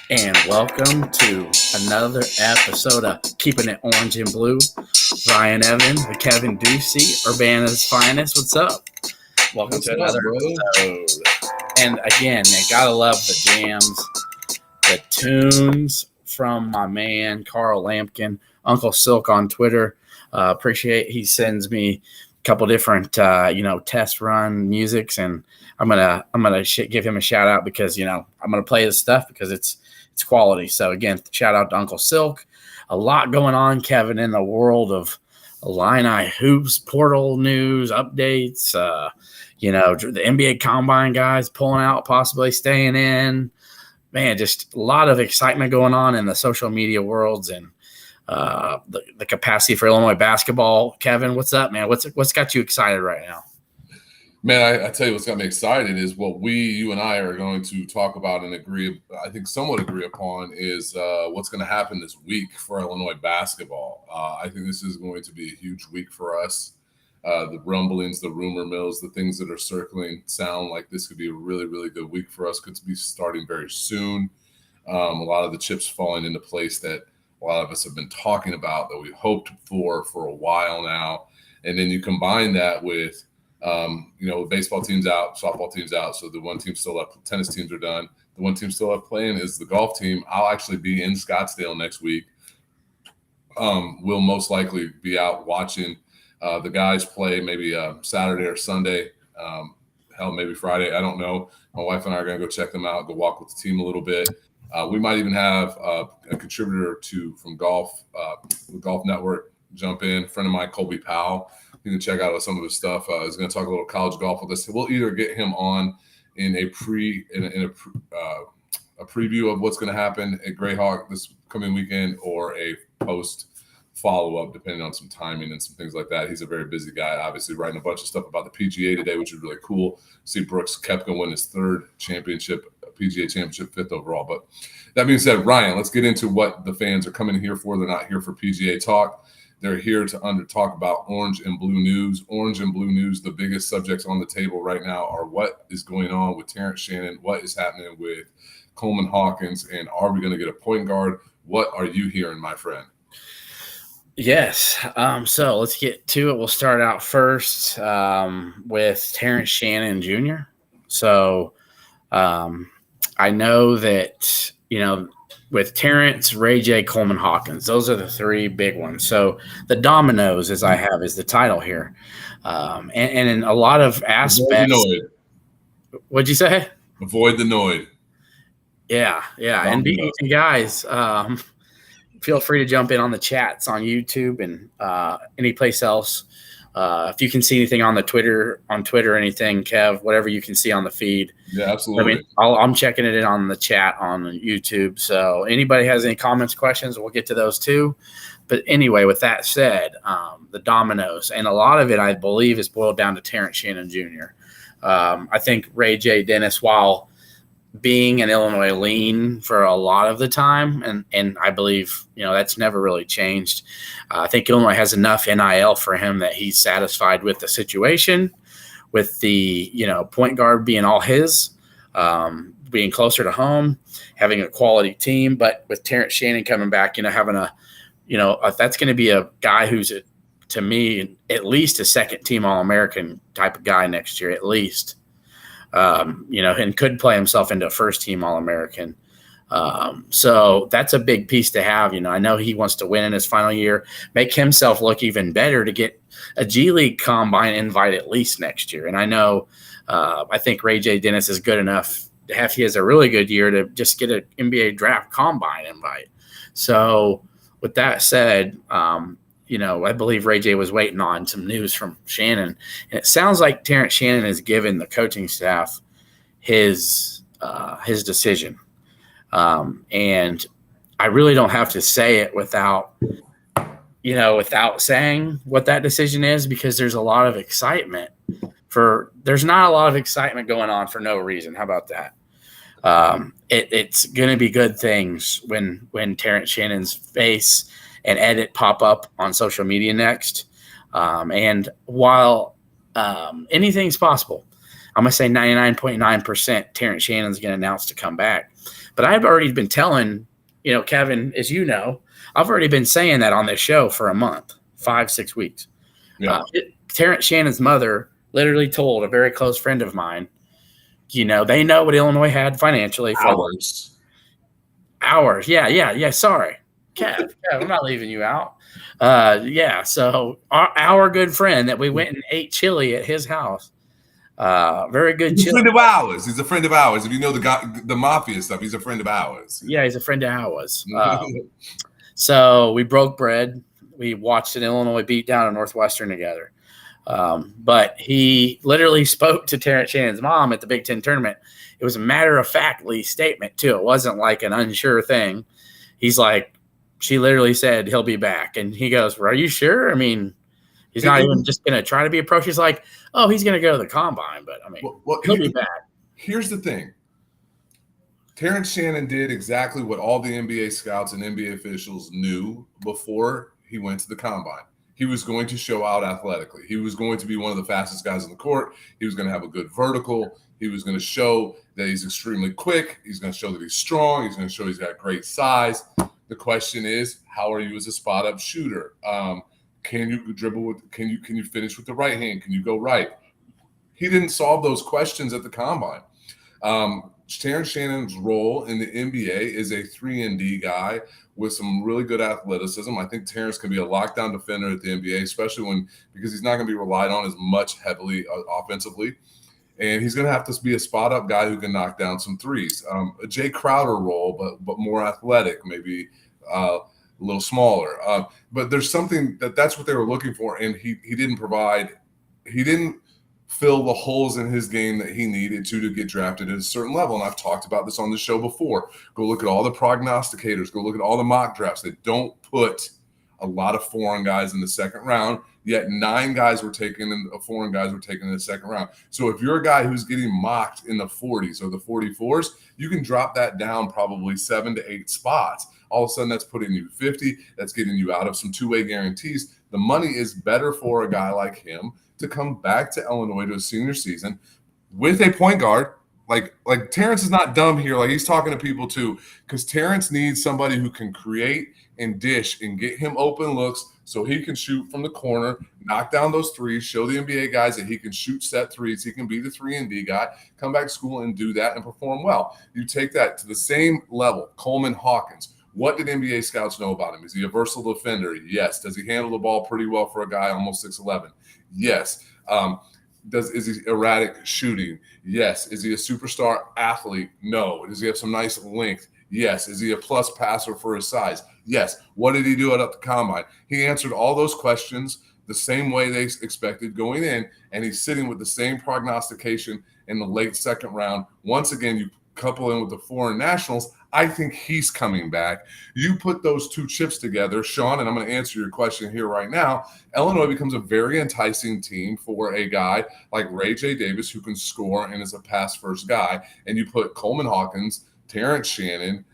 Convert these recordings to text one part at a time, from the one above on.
And welcome to another episode of Keeping It Orange and Blue. Ryan Evans with Kevin Ducey, Urbana's finest. What's up? Welcome to another episode. And again, man, gotta love the jams, the tunes from my man Carl Lampkin, Uncle Silk on Twitter. Appreciate he sends me a couple different test run musics, and I'm gonna give him a shout out because I'm gonna play his stuff because it's quality. So again, shout out to Uncle Silk. A lot going on, Kevin, in the world of Illini hoops, portal news, updates. The NBA Combine guys pulling out, possibly staying in. Man, just a lot of excitement going on in the social media worlds and the capacity for Illinois basketball. Kevin, what's up, man? What's got you excited right now? Man, I tell you what's got me excited is what you and I are going to talk about and somewhat agree upon is what's going to happen this week for Illinois basketball. I think this is going to be a huge week for us. The rumblings, the rumor mills, the things that are circling sound like this could be a really, really good week for us. Could be starting very soon. A lot of the chips falling into place that a lot of us have been talking about that we hoped for a while now. And then you combine that with baseball team's out, softball team's out. So the one team still up, tennis teams are done. The one team still up playing is the golf team. I'll actually be in Scottsdale next week. We'll most likely be out watching the guys play maybe Saturday or Sunday. Maybe Friday. I don't know. My wife and I are going to go check them out, go walk with the team a little bit. We might even have a contributor or two from golf, the Golf Network jump in. A friend of mine, Colby Powell. You can check out some of his stuff. He's going to talk a little college golf with us. We'll either get him on in a preview of what's going to happen at Greyhawk this coming weekend, or a post follow-up, depending on some timing and some things like that. He's a very busy guy, obviously writing a bunch of stuff about the PGA today, which is really cool. See Brooks Koepka win his third championship, PGA championship, 5th overall. But that being said, Ryan, let's get into what the fans are coming here for. They're not here for PGA talk. They're here to talk about orange and blue news. Orange and blue news, the biggest subjects on the table right now are what is going on with Terence Shannon, what is happening with Coleman Hawkins, and are we going to get a point guard? What are you hearing, my friend? Yes. So let's get to it. We'll start out first with Terence Shannon Jr. So I know that, with Terence, Ray J, Coleman Hawkins, those are the three big ones. So the Dominoes, as I have, is the title here. And in a lot of aspects. What'd you say? Avoid the Noid. Yeah. And guys, feel free to jump in on the chats on YouTube and any place else. If you can see anything on Twitter, anything, Kev, whatever you can see on the feed. Yeah, absolutely. I'm checking it in on the chat on YouTube. So anybody has any comments, questions, we'll get to those too. But anyway, with that said, the Dominoes, and a lot of it, I believe, is boiled down to Terence Shannon Jr. I think Ray J. Dennis, while being an Illinois lean for a lot of the time, and I believe that's never really changed. I think Illinois has enough NIL for him that he's satisfied with the situation, with the point guard being all his, being closer to home, having a quality team. But with Terence Shannon coming back, having that's going to be a guy who's to me at least a second team All-American type of guy next year, at least. And could play himself into a first-team All-American. So that's a big piece to have. I know he wants to win in his final year, make himself look even better to get a G League Combine invite at least next year. And I know I think Ray J. Dennis is good enough if he has a really good year to just get an NBA Draft Combine invite. So with that said, I believe Ray J was waiting on some news from Shannon, and it sounds like Terence Shannon has given the coaching staff his decision. And I really don't have to say it without saying what that decision is, because there's a lot of excitement there's not a lot of excitement going on for no reason. How about that? It's going to be good things when Terence Shannon's face and edit pop up on social media next. And while anything's possible, I'm going to say 99.9% Terence Shannon's going to announce to come back. But I've already been telling, Kevin, as you know, I've already been saying that on this show for a month, 5-6 weeks. Yeah. Terence Shannon's mother literally told a very close friend of mine, they know what Illinois had financially for hours. Yeah. Sorry, Kev, I'm not leaving you out. So our good friend that we went and ate chili at his house. Very good. He's a friend of ours. He's a friend of ours. If you know the mafia stuff, he's a friend of ours. Yeah, he's a friend of ours. So we broke bread. We watched an Illinois beat down at Northwestern together. But he literally spoke to Terence Shannon's mom at the Big Ten tournament. It was a matter-of-factly statement, too. It wasn't like an unsure thing. He's like, she literally said, he'll be back. And he goes, well, are you sure? I mean, he's not even just going to try to be approached. He's like, oh, he's going to go to the combine. But, I mean, he'll be back. Here's the thing. Terence Shannon did exactly what all the NBA scouts and NBA officials knew before he went to the combine. He was going to show out athletically. He was going to be one of the fastest guys on the court. He was going to have a good vertical. He was going to show that he's extremely quick. He's going to show that he's strong. He's going to show he's got great size. The question is, how are you as a spot-up shooter? Can you dribble? Can you finish with the right hand? Can you go right? He didn't solve those questions at the combine. Terence Shannon's role in the NBA is a 3-and-D guy with some really good athleticism. I think Terence can be a lockdown defender at the NBA, especially because he's not going to be relied on as much heavily offensively. And he's going to have to be a spot-up guy who can knock down some threes. A Jay Crowder role, but more athletic, maybe a little smaller. But there's something that's what they were looking for, and he didn't provide. He didn't fill the holes in his game that he needed to get drafted at a certain level. And I've talked about this on the show before. Go look at all the prognosticators. Go look at all the mock drafts. They don't put a lot of foreign guys in the second round, yet 9 guys were taken and foreign guys were taken in the second round. So if you're a guy who's getting mocked in the 40s or the 44s, you can drop that down probably 7 to 8 spots. All of a sudden, that's putting you 50. That's getting you out of some two-way guarantees. The money is better for a guy like him to come back to Illinois to a senior season with a point guard. Like Terence is not dumb here. Like, he's talking to people too, because Terence needs somebody who can create and dish and get him open looks so he can shoot from the corner, knock down those threes, show the NBA guys that he can shoot set threes. He can be the 3-and-D guy, come back to school and do that and perform well. You take that to the same level. Coleman Hawkins. What did NBA scouts know about him? Is he a versatile defender? Yes. Does he handle the ball pretty well for a guy almost 6'11"? Yes. Is he erratic shooting? Yes. Is he a superstar athlete? No. Does he have some nice length? Yes. Is he a plus passer for his size? Yes. What did he do at the combine? He answered all those questions the same way they expected going in, and he's sitting with the same prognostication in the late second round. Once again, you couple in with the foreign nationals, I think he's coming back. You put those two chips together, Sean, and I'm going to answer your question here right now. Illinois becomes a very enticing team for a guy like Ray J. Davis who can score and is a pass-first guy. And you put Coleman Hawkins, Terence Shannon,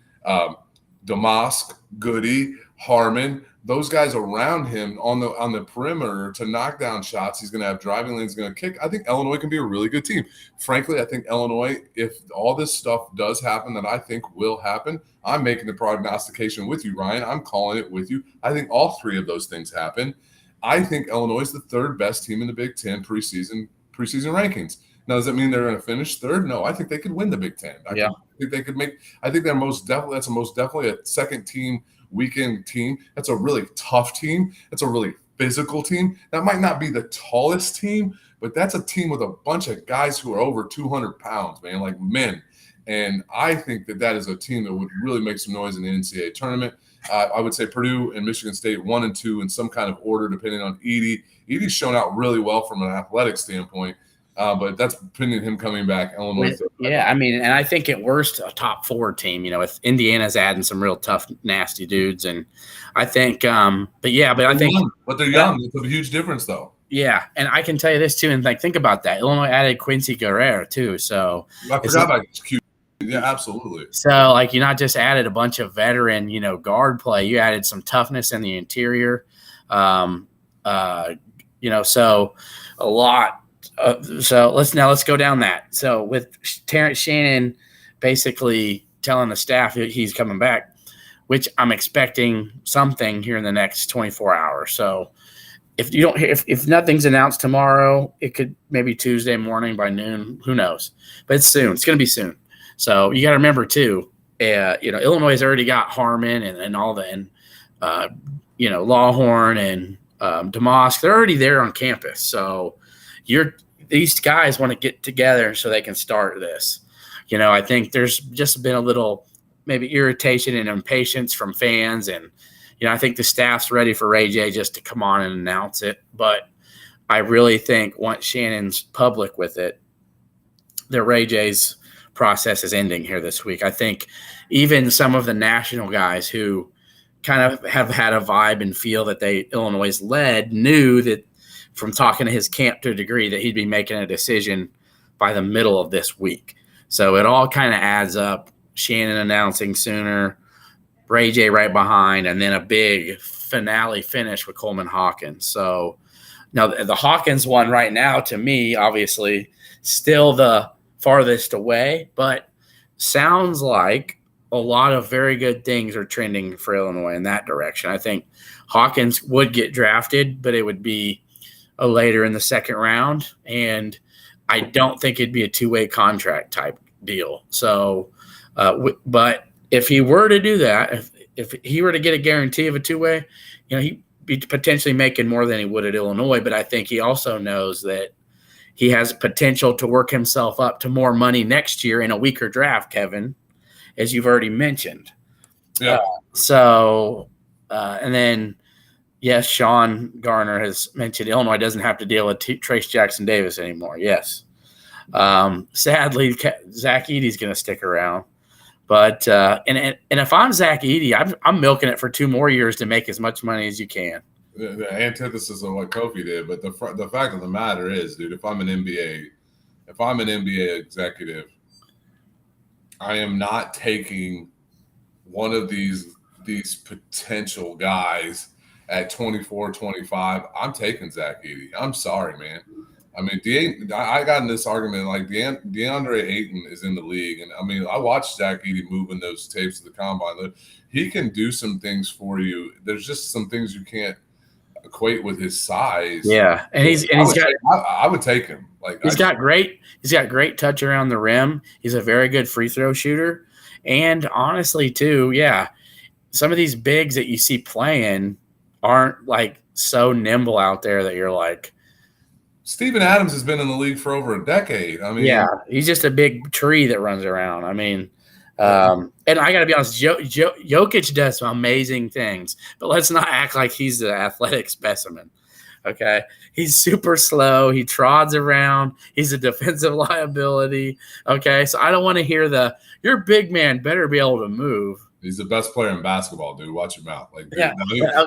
Damask, Goody, Harmon, those guys around him on the perimeter to knock down shots. He's going to have driving lanes, going to kick. I think Illinois can be a really good team. Frankly, I think Illinois, if all this stuff does happen that I think will happen, I'm making the prognostication with you, Ryan. I'm calling it with you. I think all 3 of those things happen. I think Illinois is the 3rd best team in the Big Ten preseason rankings. Now, does that mean they're going to finish 3rd? No, I think they could win the Big Ten. I think they could make. I think they're most definitely a second team. Weekend team. That's a really tough team. That's a really physical team. That might not be the tallest team, but that's a team with a bunch of guys who are over 200 pounds, man, like men. And I think that is a team that would really make some noise in the NCAA tournament. I would say Purdue and Michigan State 1 and 2 in some kind of order, depending on Edey. Edey's shown out really well from an athletic standpoint. But that's pending him coming back. Illinois. Yeah, I mean, and I think at worst a top 4 team. If Indiana's adding some real tough, nasty dudes, and I think, I think, but they're young. It's a huge difference, though. Yeah, and I can tell you this too, and think about that. Illinois added Quincy Guerrero too, so I forgot about Q. Yeah, absolutely. So, you not just added a bunch of veteran, guard play. You added some toughness in the interior. So a lot. So let's go down that. So with Terence Shannon basically telling the staff he's coming back, which I'm expecting something here in the next 24 hours. So if nothing's announced tomorrow, it could maybe Tuesday morning by noon. Who knows? But it's soon. It's going to be soon. So you got to remember too. Illinois has already got Harmon and all the Lawhorn and DeMoss. They're already there on campus. So these guys want to get together so they can start this. I think there's just been a little maybe irritation and impatience from fans, and I think the staff's ready for Ray J just to come on and announce it. But I really think once Shannon's public with it, that Ray J's process is ending here this week. I think even some of the national guys who kind of have had a vibe and feel that Illinois led knew that from talking to his camp to a degree that he'd be making a decision by the middle of this week. So it all kind of adds up. Shannon announcing sooner, Ray J right behind, and then a big finale finish with Coleman Hawkins. So now the Hawkins one right now, to me, obviously still the farthest away, but sounds like a lot of very good things are trending for Illinois in that direction. I think Hawkins would get drafted, but it would be later in the second round, and I don't think it'd be a two-way contract type deal. So, but if he were to do that, if he were to get a guarantee of a two-way, he'd be potentially making more than he would at Illinois. But I think he also knows that he has potential to work himself up to more money next year in a weaker draft, Kevin, as you've already mentioned. Yeah. And then, yes, Sean Garner has mentioned Illinois doesn't have to deal with Trace Jackson Davis anymore. Yes. Sadly, Zach Edey's going to stick around. But and if I'm Zach Edey, I'm milking it for 2 more years to make as much money as you can. The antithesis of what Kofi did, but the fact of the matter is, dude, if I'm an NBA executive, I am not taking one of these potential guys at 24, 25. I'm taking Zach Edey. I'm sorry, man. I mean, I got in this argument like DeAndre Ayton is in the league, and I mean, I watched Zach Edey moving those tapes to the combine. He can do some things for you. There's just some things you can't equate with his size. Yeah, and I would take him. He's got great touch around the rim. He's a very good free throw shooter, and honestly, too, yeah, some of these bigs that you see playing aren't like so nimble out there that you're like. Steven Adams has been in the league for over a decade. I mean, yeah, he's just a big tree that runs around. I mean, and I got to be honest, Jokic does some amazing things, but let's not act like he's the athletic specimen. Okay, he's super slow. He trods around. He's a defensive liability. Okay, so I don't want to hear your big man better be able to move. He's the best player in basketball, dude. Watch your mouth.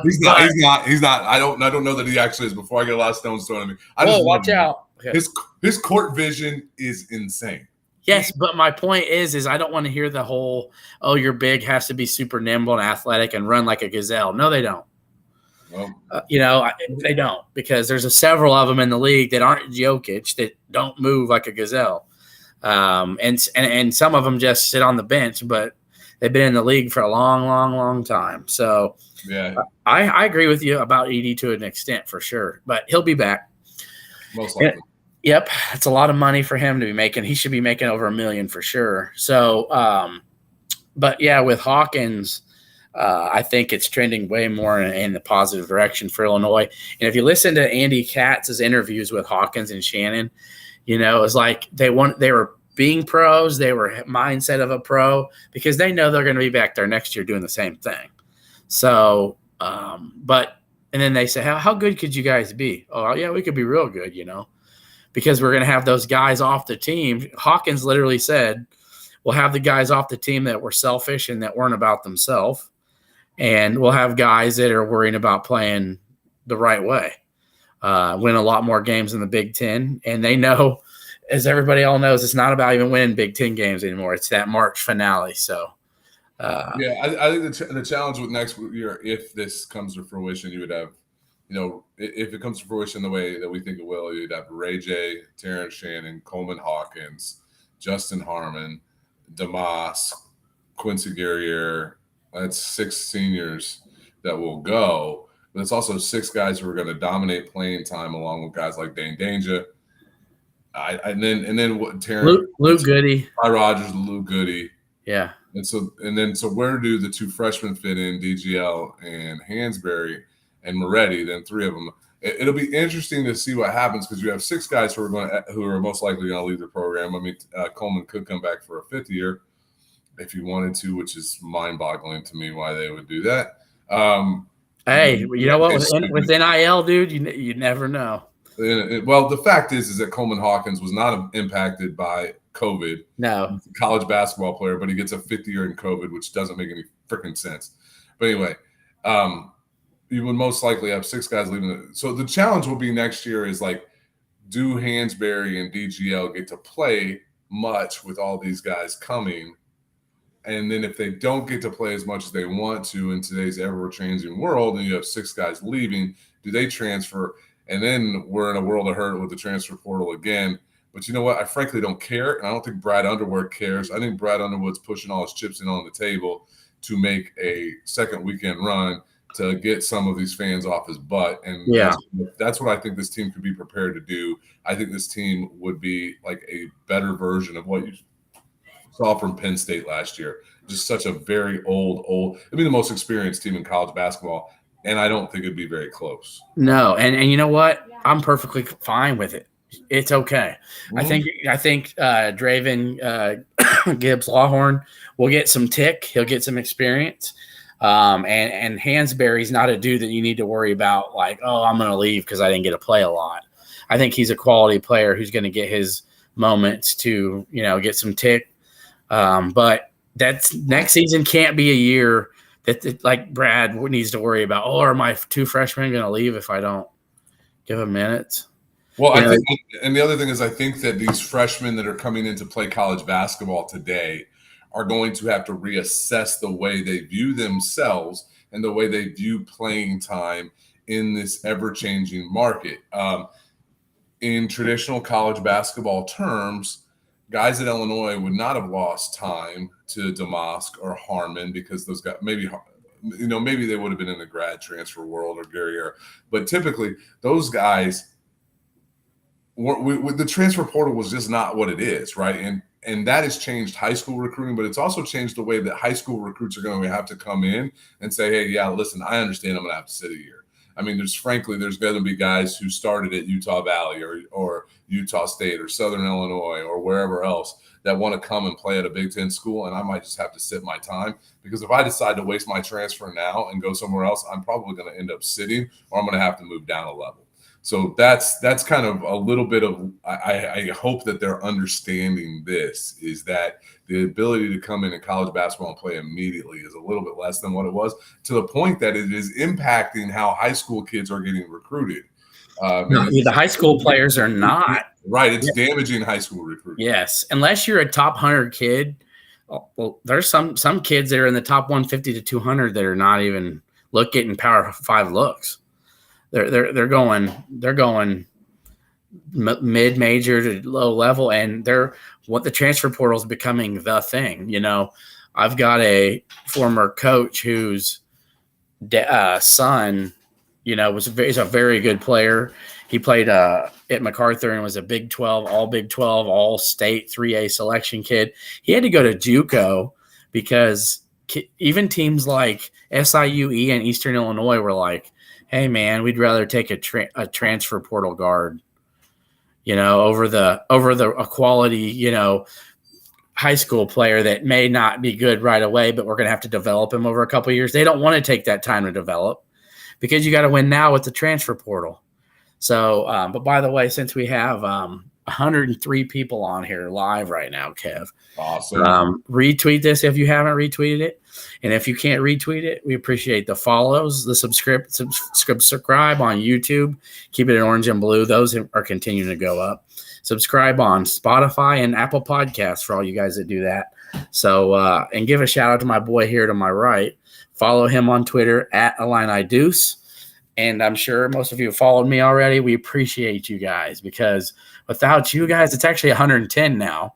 He's not. I don't know that he actually is. Before I get a lot of stones thrown at me, watch out. Okay. His court vision is insane. Yes, but my point is I don't want to hear the whole, your big has to be super nimble and athletic and run like a gazelle. No, they don't. Well, they don't, because there's several of them in the league that aren't Jokic that don't move like a gazelle, and some of them just sit on the bench, but they've been in the league for a long, long, long time. So yeah, I agree with you about Edey to an extent for sure, but he'll be back. Most likely. Yep. It's a lot of money for him to be making. He should be making over $1 million for sure. So, but yeah, with Hawkins, I think it's trending way more in the positive direction for Illinois. And if you listen to Andy Katz's interviews with Hawkins and Shannon, it was like they were being pros. They were mindset of a pro because they know they're going to be back there next year doing the same thing. So, and then they say, how good could you guys be? Oh yeah, we could be real good, because we're going to have those guys off the team. Hawkins literally said, we'll have the guys off the team that were selfish and that weren't about themselves. And we'll have guys that are worrying about playing the right way, win a lot more games in the Big Ten. And they know, as everybody all knows, it's not about even winning Big Ten games anymore. It's that March finale. So, I think the challenge with next year, if this comes to fruition, you would have, if it comes to fruition the way that we think it will, you'd have Ray J, Terence Shannon, Coleman Hawkins, Justin Harmon, DeMoss, Quincy Guerriere. That's 6 seniors that will go. But it's also 6 guys who are going to dominate playing time, along with guys like Dane Danger. And then what? Terrence, Luke Goody, Ty Rogers, Luke Goody. Yeah. And so where do the 2 freshmen fit in? DGL and Hansberry and Moretti. Then 3 of them. It'll be interesting to see what happens because you have 6 guys who are most likely going to leave the program. I mean, Coleman could come back for a 5th year if he wanted to, which is mind-boggling to me why they would do that. Hey, you know what? With NIL, dude, you never know. Well, the fact is that Coleman Hawkins was not impacted by COVID. No. He's a college basketball player, but he gets a 5th year in COVID, which doesn't make any freaking sense. But anyway, you would most likely have 6 guys leaving. So the challenge will be next year is like, do Hansberry and DGL get to play much with all these guys coming? And then if they don't get to play as much as they want to in today's ever-changing world, and you have 6 guys leaving, do they transfer? And then we're in a world of hurt with the transfer portal again. But you know what? I frankly don't care. And I don't think Brad Underwood cares. I think Brad Underwood's pushing all his chips in on the table to make a second weekend run to get some of these fans off his butt. And that's what I think this team could be prepared to do. I think this team would be like a better version of what you saw from Penn State last year. Just such a very old, it'd be the most experienced team in college basketball. And I don't think it'd be very close. No, and you know what? I'm perfectly fine with it. It's okay. Mm-hmm. I think Draven Gibbs Lawhorn will get some tick. He'll get some experience. And Hansberry's not a dude that you need to worry about like, oh, I'm going to leave because I didn't get to play a lot. I think he's a quality player who's going to get his moments to, get some tick. But that's next season can't be a year that like Brad needs to worry about. Oh, are my 2 freshmen going to leave if I don't give them minutes? Well, I think, and the other thing is I think that these freshmen that are coming in to play college basketball today are going to have to reassess the way they view themselves and the way they view playing time in this ever-changing market. In traditional college basketball terms, guys at Illinois would not have lost time to Damask or Harmon because those guys maybe they would have been in the grad transfer world or Guerriere. But typically those guys the transfer portal was just not what it is, right? And that has changed high school recruiting, but it's also changed the way that high school recruits are going to have to come in and say, hey, yeah, listen, I understand I'm going to have to sit a year. I mean, there's going to be guys who started at Utah Valley or Utah State or Southern Illinois or wherever else that want to come and play at a Big Ten school, and I might just have to sit my time because if I decide to waste my transfer now and go somewhere else, I'm probably going to end up sitting or I'm going to have to move down a level. So that's kind of a little bit of I hope that they're understanding this is that the ability to come in college basketball and play immediately is a little bit less than what it was to the point that it is impacting how high school kids are getting recruited. The high school players are not. Right. It's damaging high school recruiting. Yes. Unless you're a top 100 kid. Well, there's some kids that are in the top 150 to 200 that are not even getting Power 5 looks. They're going mid-major to low level, and the transfer portal is becoming the thing. I've got a former coach whose son, is a very good player. He played at MacArthur and was a Big 12, all state 3A selection kid. He had to go to JUCO because even teams like SIUE and Eastern Illinois were like, hey man, we'd rather take a transfer portal guard, over a quality, high school player that may not be good right away, but we're going to have to develop him over a couple of years. They don't want to take that time to develop because you got to win now with the transfer portal. So, but by the way, since we have 103 people on here live right now, Kev, awesome. Retweet this if you haven't retweeted it. And if you can't retweet it, we appreciate the follows, the subscribe on YouTube. Keep it in orange and blue. Those are continuing to go up. Subscribe on Spotify and Apple Podcasts for all you guys that do that. So, and give a shout out to my boy here to my right. Follow him on Twitter at Illini Deuce. And I'm sure most of you have followed me already. We appreciate you guys because without you guys, it's actually 110 now.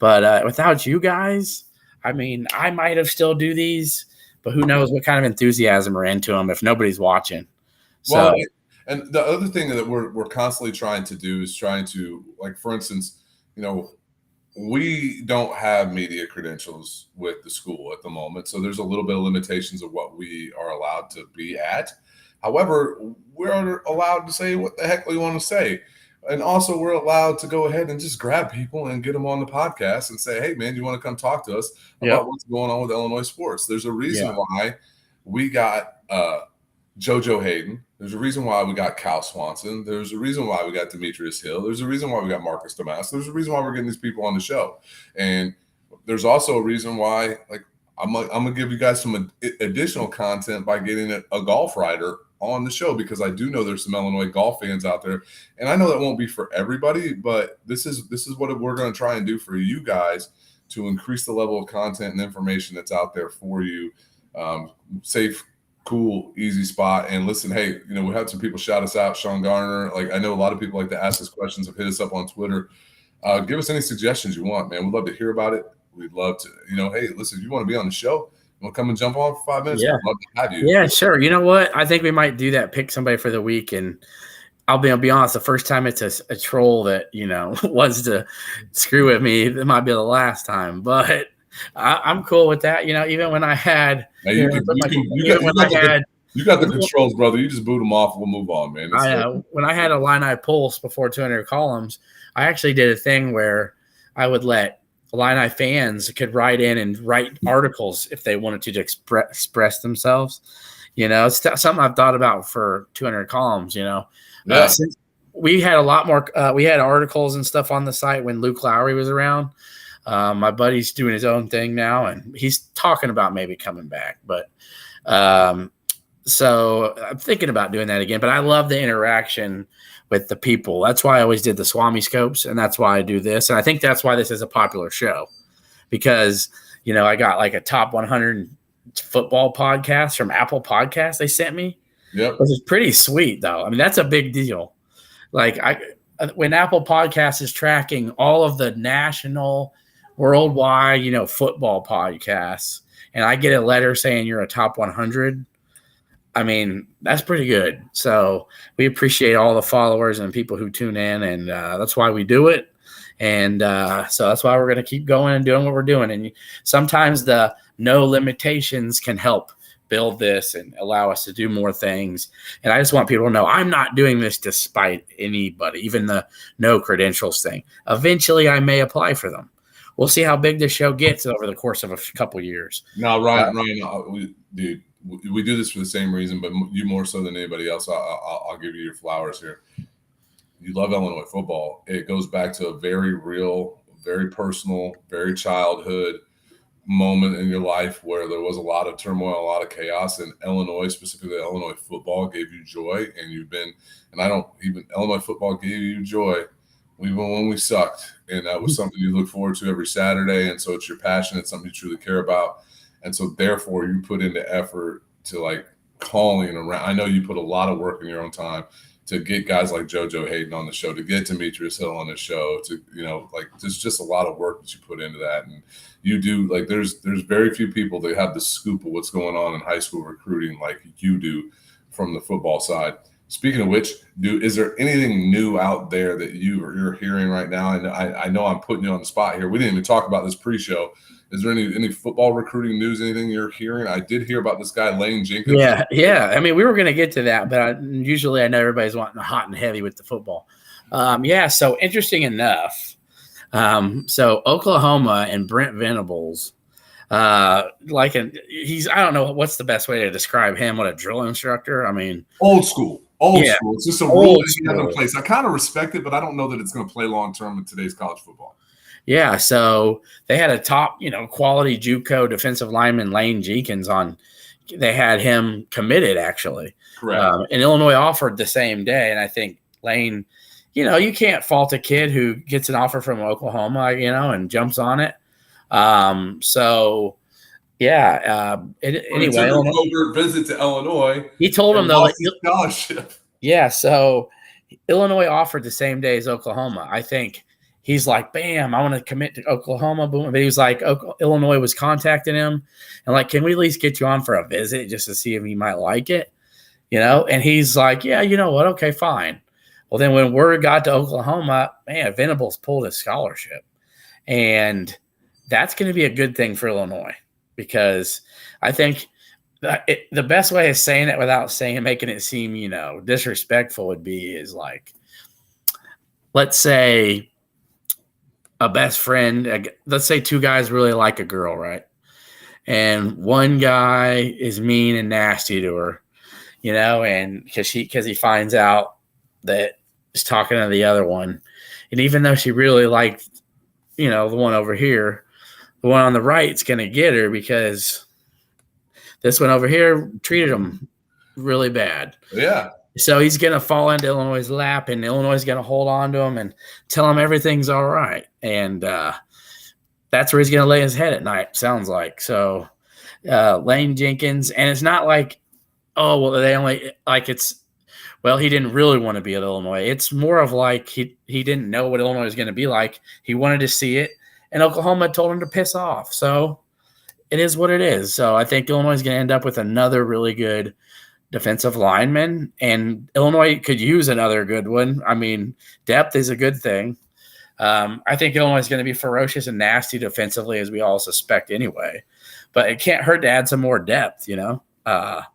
But without you guys, I mean, I might have still do these, but who knows what kind of enthusiasm are into them if nobody's watching. So, Well, and the other thing that we're constantly trying to do is trying to, like, for instance, we don't have media credentials with the school at the moment, so there's a little bit of limitations of what we are allowed to be at. However, we're allowed to say what the heck we want to say. And also, we're allowed to go ahead and just grab people and get them on the podcast and say, hey, man, you want to come talk to us about what's going on with Illinois sports? There's a reason why we got JoJo Hayden. There's a reason why we got Cal Swanson. There's a reason why we got Demetrius Hill. There's a reason why we got Marcus Damas. There's a reason why we're getting these people on the show. And there's also a reason why, like, I'm gonna give you guys some additional content by getting a golf writer on the show, because I do know there's some Illinois golf fans out there, and I know that won't be for everybody, but this is what we're going to try and do for you guys to increase the level of content and information that's out there for you. Safe, cool, easy spot. And listen, hey, we had some people shout us out. Sean Garner, like, I know a lot of people like to ask us questions, have hit us up on Twitter. Give us any suggestions you want, man. We'd love to hear about it. We'd love to, hey, listen, if you want to be on the show, you want to come and jump on for 5 minutes? Yeah. I'd love to have you. Yeah, sure. You know what? I think we might do that. Pick somebody for the week. And I'll be honest, the first time it's a troll that, wants to screw with me, it might be the last time. But I'm cool with that. Even when I had – you got the controls, brother. You just boot them off. We'll move on, man. When I had Illini Pulse before 200 columns, I actually did a thing where I would let Illini fans could write in and write articles if they wanted to express themselves. It's something I've thought about for 200 columns. Since we had a lot more, we had articles and stuff on the site when Luke Lowry was around. My buddy's doing his own thing now, and he's talking about maybe coming back. But so I'm thinking about doing that again. But I love the interaction with the people. That's why I always did the Swami Scopes, and that's why I do this. And I think that's why this is a popular show, because, I got like a top 100 football podcast from Apple Podcasts they sent me. Yep. Which is pretty sweet, though. I mean, that's a big deal. Like, when Apple Podcasts is tracking all of the national, worldwide, football podcasts, and I get a letter saying you're a top 100, I mean, that's pretty good. So we appreciate all the followers and people who tune in, and that's why we do it. And so that's why we're going to keep going and doing what we're doing. And sometimes the no limitations can help build this and allow us to do more things. And I just want people to know I'm not doing this despite anybody, even the no credentials thing. Eventually, I may apply for them. We'll see how big this show gets over the course of a couple of years. No, Ryan, dude. We do this for the same reason, but you more so than anybody else. I'll give you your flowers here. You love Illinois football. It goes back to a very real, very personal, very childhood moment in your life where there was a lot of turmoil, a lot of chaos, and Illinois, specifically Illinois football, gave you joy. And Illinois football gave you joy even when we sucked. And that was something you look forward to every Saturday. And so it's your passion. It's something you truly care about. And so, therefore, you put into effort to, like, calling around. I know you put a lot of work in your own time to get guys like JoJo Hayden on the show, to get Demetrius Hill on the show, to, there's just a lot of work that you put into that. And you do, like, there's very few people that have the scoop of what's going on in high school recruiting like you do from the football side. Speaking of which, is there anything new out there that you're hearing right now? I know I'm putting you on the spot here. We didn't even talk about this pre-show. Is there any football recruiting news, anything you're hearing? I did hear about this guy, Lane Jenkins. Yeah. I mean, we were going to get to that, but usually I know everybody's wanting the hot and heavy with the football. So interesting enough. So Oklahoma and Brent Venables, I don't know what's the best way to describe him. What a drill instructor. I mean, old school. It's just a rule that he has in place. I kind of respect it, but I don't know that it's going to play long term in today's college football. Yeah, so they had a top, quality JUCO defensive lineman, Lane Jenkins, on. They had him committed, actually. Correct. And Illinois offered the same day. And I think Lane, you can't fault a kid who gets an offer from Oklahoma, and jumps on it. Anyway, Illinois visit to Illinois. He told him though, scholarship. Yeah, so Illinois offered the same day as Oklahoma. I think he's like, bam, I want to commit to Oklahoma. Boom. But he was like, Illinois was contacting him and like, can we at least get you on for a visit just to see if he might like it? And he's like, yeah, you know what? Okay, fine. Well, then when word got to Oklahoma, man, Venables pulled his scholarship. And that's going to be a good thing for Illinois because I think the best way of saying it without making it seem, disrespectful is like, let's say a best friend, let's say two guys really like a girl, right? And one guy is mean and nasty to her, and because he finds out that he's talking to the other one. And even though she really liked, the one over here, the one on the right's going to get her because this one over here treated him really bad. Yeah. So he's going to fall into Illinois' lap, and Illinois is going to hold on to him and tell him everything's all right. And that's where he's going to lay his head at night, sounds like. So Lane Jenkins, and it's not like, oh, well, they only like it's, well, he didn't really want to be at Illinois. It's more of like he didn't know what Illinois was going to be like. He wanted to see it, and Oklahoma told him to piss off. So it is what it is. So I think Illinois is going to end up with another really good defensive lineman, and Illinois could use another good one. I mean, depth is a good thing. I think Illinois is going to be ferocious and nasty defensively, as we all suspect anyway. But it can't hurt to add some more depth, Well,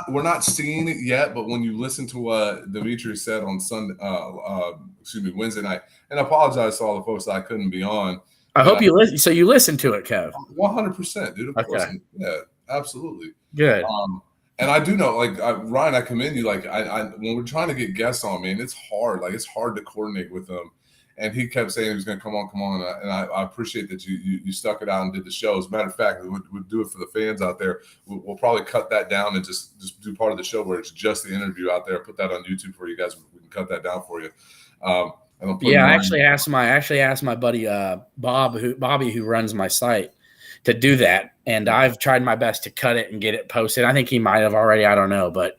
we're not seeing it yet, but when you listen to what Demetrius said on Wednesday night, and I apologize to all the folks that I couldn't be on. I hope you listen. So you listened to it, Kev? 100%, dude. Of course. Yeah, absolutely. Good. And I do know, like Ryan, I commend you. Like when we're trying to get guests on, man, it's hard. Like it's hard to coordinate with them. And he kept saying he was going to come on. And I appreciate that you stuck it out and did the show. As a matter of fact, we'll do it for the fans out there. We'll probably cut that down and just do part of the show where it's just the interview out there. Put that on YouTube for you guys. We can cut that down for you. I actually asked my buddy Bobby, who runs my site, to do that, and I've tried my best to cut it and get it posted. I think he might have already. I don't know, but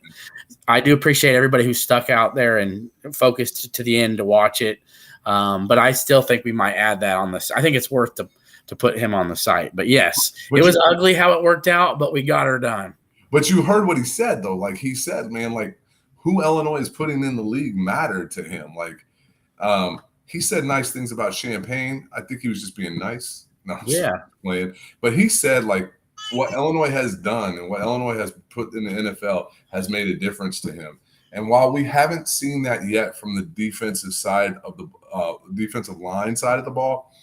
I do appreciate everybody who stuck out there and focused to the end to watch it. But I still think we might add that on this. I think it's worth to put him on the site. But yes, it was ugly how it worked out, but we got her done. But you heard what he said, though. Like he said, man, like who Illinois is putting in the league mattered to him. Like he said nice things about Champaign. I think he was just being nice. No, yeah. Playing. But he said like what Illinois has done and what Illinois has put in the NFL has made a difference to him. And while we haven't seen that yet from the defensive side of the defensive line side of the ball,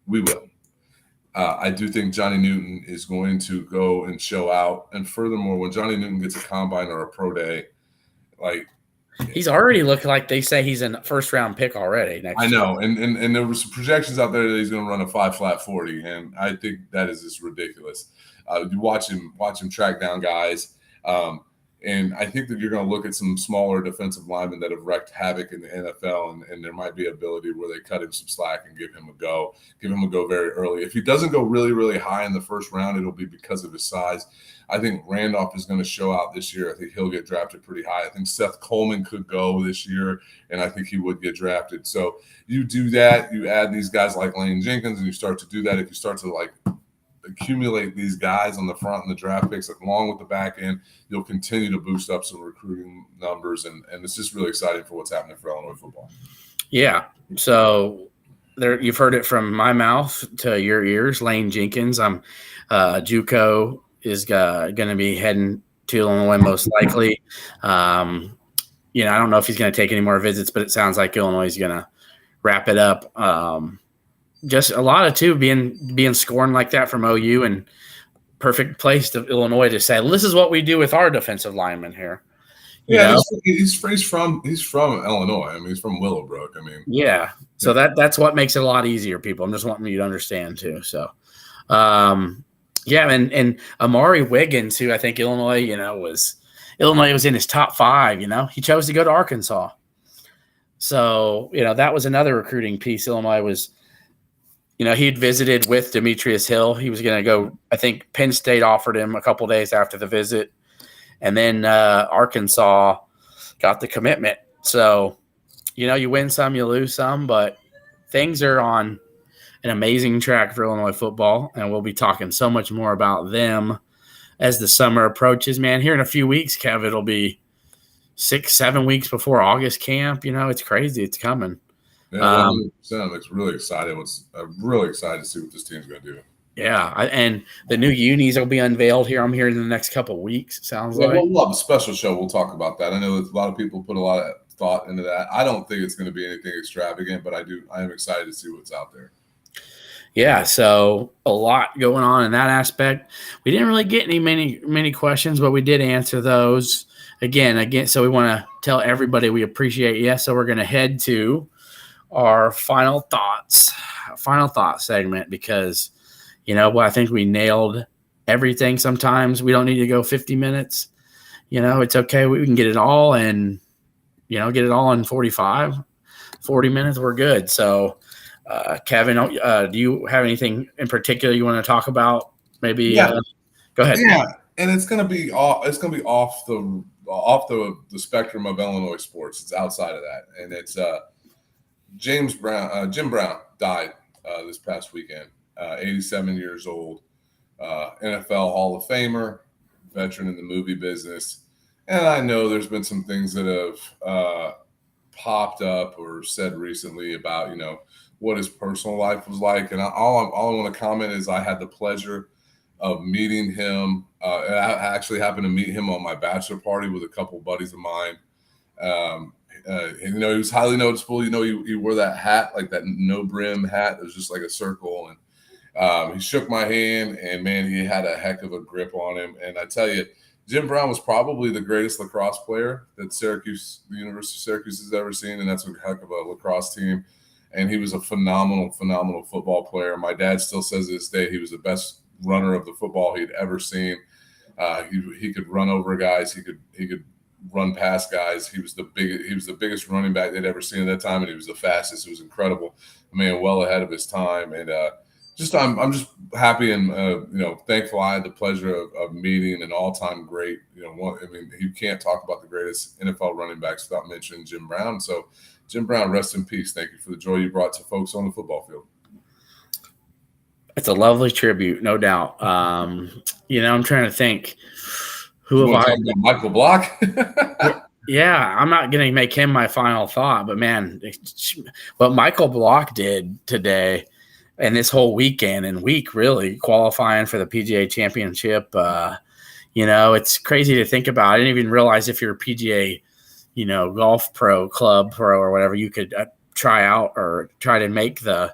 we will. I do think Johnny Newton is going to go and show out. And furthermore, when Johnny Newton gets a combine or a pro day, like he's already looking like they say he's a first-round pick already. I know, and there were some projections out there that he's going to run a 5.40 40, and I think that is just ridiculous. You watch him track down guys. And I think that you're going to look at some smaller defensive linemen that have wreaked havoc in the NFL, and there might be ability where they cut him some slack and give him a go very early. If he doesn't go really, really high in the first round, it'll be because of his size. I think Randolph is going to show out this year. I think he'll get drafted pretty high. I think Seth Coleman could go this year, and I think he would get drafted. So you do that, you add these guys like Lane Jenkins, and you start to do that. If you start to like accumulate these guys on the front and the draft picks along with the back end, you'll continue to boost up some recruiting numbers, and it's just really exciting for what's happening for Illinois football. Yeah. So there, you've heard it from my mouth to your ears. Lane Jenkins, JUCO is going to be heading to Illinois most likely. I don't know if he's going to take any more visits, but it sounds like Illinois is going to wrap it up. Just a lot of being scorned like that from OU, and perfect place to Illinois to say, this is what we do with our defensive linemen here. He's from Illinois. I mean, he's from Willowbrook. I mean, yeah. So that's what makes it a lot easier, people. I'm just wanting you to understand too. So, and Amari Wiggins, who I think Illinois was in his top 5. He chose to go to Arkansas. So that was another recruiting piece. Illinois was. He'd visited with Demetrius Hill. He was going to go, I think Penn State offered him a couple days after the visit. And then Arkansas got the commitment. So, you win some, you lose some. But things are on an amazing track for Illinois football, and we'll be talking so much more about them as the summer approaches. Man, here in a few weeks, Kev, it'll be 6-7 weeks before August camp. It's crazy. It's coming. Yeah, 100%. I'm really excited. I'm really excited to see what this team's going to do. Yeah, and the new unis will be unveiled here. I'm here in the next couple of weeks. It sounds like we'll have a special show. We'll talk about that. I know a lot of people put a lot of thought into that. I don't think it's going to be anything extravagant, but I am excited to see what's out there. Yeah, so a lot going on in that aspect. We didn't really get many questions, but we did answer those again. So we want to tell everybody we appreciate you. So we're going to head to our final thought segment, because I think we nailed everything. Sometimes we don't need to go 50 minutes. It's okay. We can get it all in 45, 40 minutes. We're good. So, Kevin, do you have anything in particular you want to talk about? Maybe yeah. Go ahead. Yeah, and it's going to be off the spectrum of Illinois sports. It's outside of that, and it's Jim Brown died this past weekend. 87 years old, NFL Hall of Famer, veteran in the movie business. And I know there's been some things that have popped up or said recently about what his personal life was like. And all I want to comment is I had the pleasure of meeting him. I actually happened to meet him on my bachelor party with a couple buddies of mine. He was highly noticeable. He wore that hat, like that no brim hat. It was just like a circle. And he shook my hand, and man, he had a heck of a grip on him. And I tell you, Jim Brown was probably the greatest lacrosse player that the University of Syracuse has ever seen. And that's a heck of a lacrosse team. And he was a phenomenal football player. My dad still says to this day he was the best runner of the football he'd ever seen. He could run over guys. He could run past guys. He was the biggest running back they'd ever seen at that time, and he was the fastest. It was incredible. Well ahead of his time. And I'm just happy and thankful. I had the pleasure of meeting an all-time great. You can't talk about the greatest NFL running backs without mentioning Jim Brown. So, Jim Brown, rest in peace. Thank you for the joy you brought to folks on the football field. It's a lovely tribute, no doubt. I'm trying to think. Who have I? Michael Block. Yeah, I'm not going to make him my final thought, but man, what Michael Block did today and this whole weekend and week, really qualifying for the PGA Championship. It's crazy to think about. I didn't even realize if you're a PGA, golf pro, club pro, or whatever, you could try out or try to make to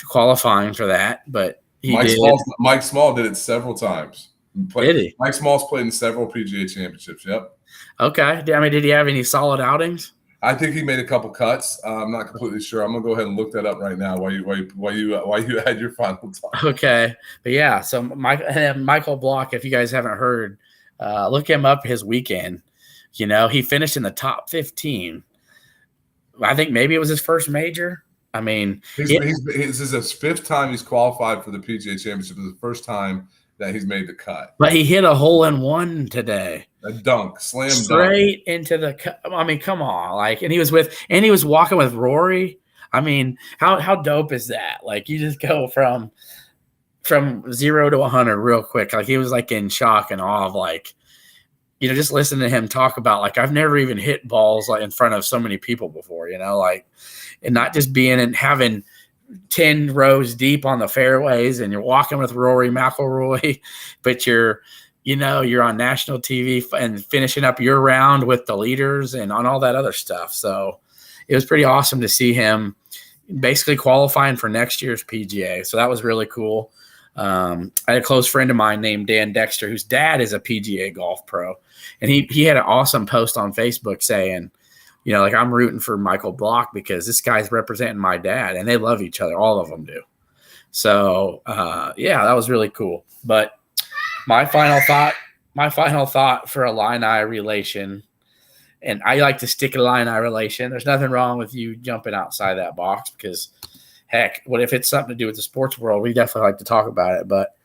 qualifying for that. But Mike Small did it several times. Did he? Mike Small's played in several PGA championships. Yep. Okay. Did he have any solid outings? I think he made a couple cuts. I'm not completely sure. I'm gonna go ahead and look that up right now while you had your final talk. Okay, but yeah. So Michael Block, if you guys haven't heard, look him up. His weekend, he finished in the top 15. I think maybe it was his first major. I mean, this is his fifth time he's qualified for the PGA Championship. It's the first time that he's made the cut. But he hit a hole-in-one today. A dunk, slam dunk. Straight into the cut. I mean, come on. And he was walking with Rory. I mean, how dope is that? You just go from 0 to 100 real quick. He was in shock and awe of just listen to him talk about I've never even hit balls in front of so many people before, and not just being and having 10 rows deep on the fairways and you're walking with Rory McIlroy, but you're on national TV and finishing up your round with the leaders and on all that other stuff. So it was pretty awesome to see him basically qualifying for next year's PGA. So that was really cool. I had a close friend of mine named Dan Dexter, whose dad is a PGA golf pro. And he had an awesome post on Facebook saying, I'm rooting for Michael Block because this guy's representing my dad, and they love each other. All of them do. So, that was really cool. But my final thought for Illini relation, and I like to stick Illini relation. There's nothing wrong with you jumping outside that box because, heck, what if it's something to do with the sports world? We definitely like to talk about it. But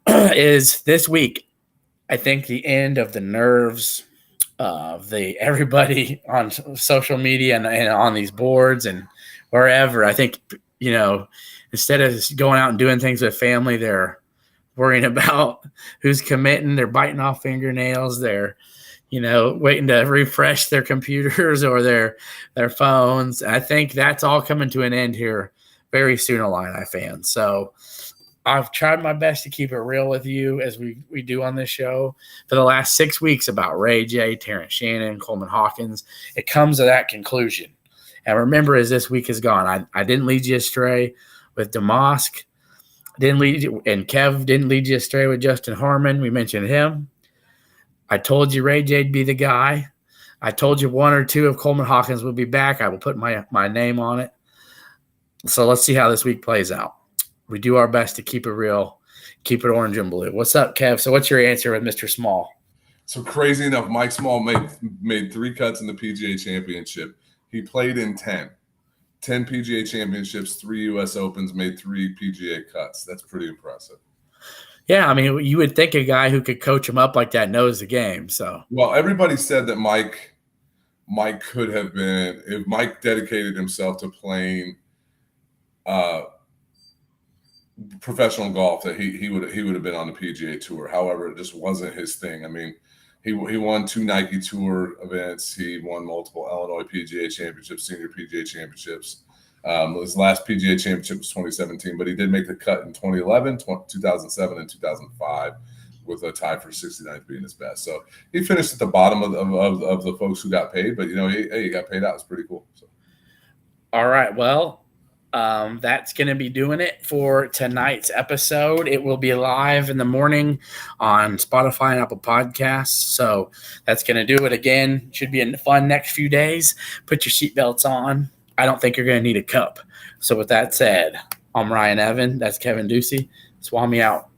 is this week, I think the end of the nerves everybody on social media and on these boards and wherever. I think, instead of going out and doing things with family, they're worrying about who's committing. They're biting off fingernails. They're, waiting to refresh their computers or their phones. I think that's all coming to an end here very soon, Illini fans. So I've tried my best to keep it real with you as we do on this show for the last 6 weeks about Ray J, Terence Shannon, Coleman Hawkins. It comes to that conclusion. And remember, as this week has gone, I didn't lead you astray with Damask. And Kev didn't lead you astray with Justin Harmon. We mentioned him. I told you Ray J'd be the guy. I told you 1 or 2 of Coleman Hawkins would be back. I will put my name on it. So let's see how this week plays out. We do our best to keep it real, keep it orange and blue. What's up, Kev? So what's your answer with Mr. Small? So crazy enough, Mike Small made 3 cuts in the PGA Championship. He played in 10 PGA Championships, 3 U.S. Opens, made 3 PGA cuts. That's pretty impressive. Yeah, I mean, you would think a guy who could coach him up like that knows the game. So, well, everybody said that Mike could have been, if Mike dedicated himself to playing professional golf, that he would have been on the PGA Tour. However, it just wasn't his thing. I mean, he won 2 Nike Tour events. He won multiple Illinois PGA Championships, Senior PGA Championships. His last PGA Championship was 2017, but he did make the cut in 2011, 2007, and 2005 with a tie for 69th being his best. So he finished at the bottom of the folks who got paid, but he got paid out. It's pretty cool. So. All right, well, that's going to be doing it for tonight's episode. It will be live in the morning on Spotify and Apple Podcasts. So that's going to do it again. Should be a fun next few days. Put your seatbelts on. I don't think you're going to need a cup. So with that said, I'm Ryan Evan. That's Kevin Ducey. Swami out.